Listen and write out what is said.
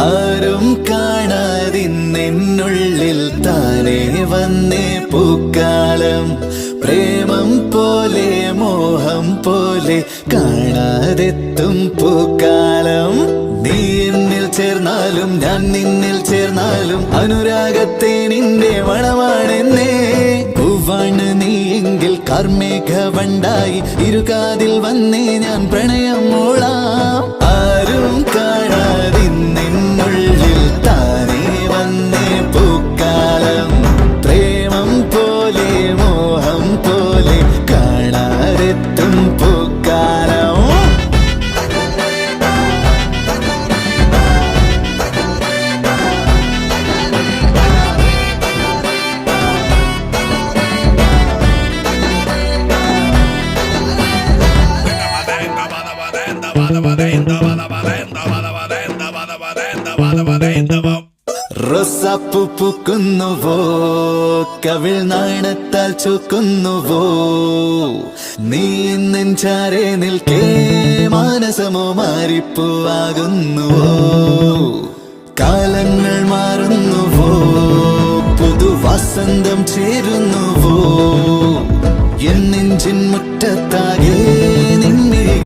ആരും കാണാതിന്നുള്ളിൽ താനേ വന്നേ പൂക്കാലം. പ്രേമം പോലെ മോഹം പോലെ കാണാതെത്തും പൂക്കാലം. നീ എന്നിൽ ചേർന്നാലും ഞാൻ നിന്നിൽ ചേർന്നാലും അനുരാഗത്തെ നിന്റെ മണമാണെന്നേ. പൂവാണ് നീ എങ്കിൽ കാർമേഘവണ്ടായി ഇരുകാതിൽ വന്നേ ഞാൻ പ്രണയം മൂളാം. ആരും കാണാതിന്നുള്ളിൽ താനേ വന്നേ പൂക്കാലം. പ്രേമം പോലെ മോഹം പോലെ കാണാതെത്തും പൂക്കാലം. റോസാപ്പൂ പൂക്കുന്നുവോ, കവിൾ നാണത്താൽ ചുക്കുന്നുവോ, നീ നെഞ്ചാരെ നിൽക്കേ മാനസമോ മാറിപ്പൂവാകുന്നുവോ. കാലങ്ങൾ മാറുന്നുവോ, പുതുവസന്തം ചേരുന്നുവോ, എൻ നെഞ്ചിൻ മുറ്റത്താകെ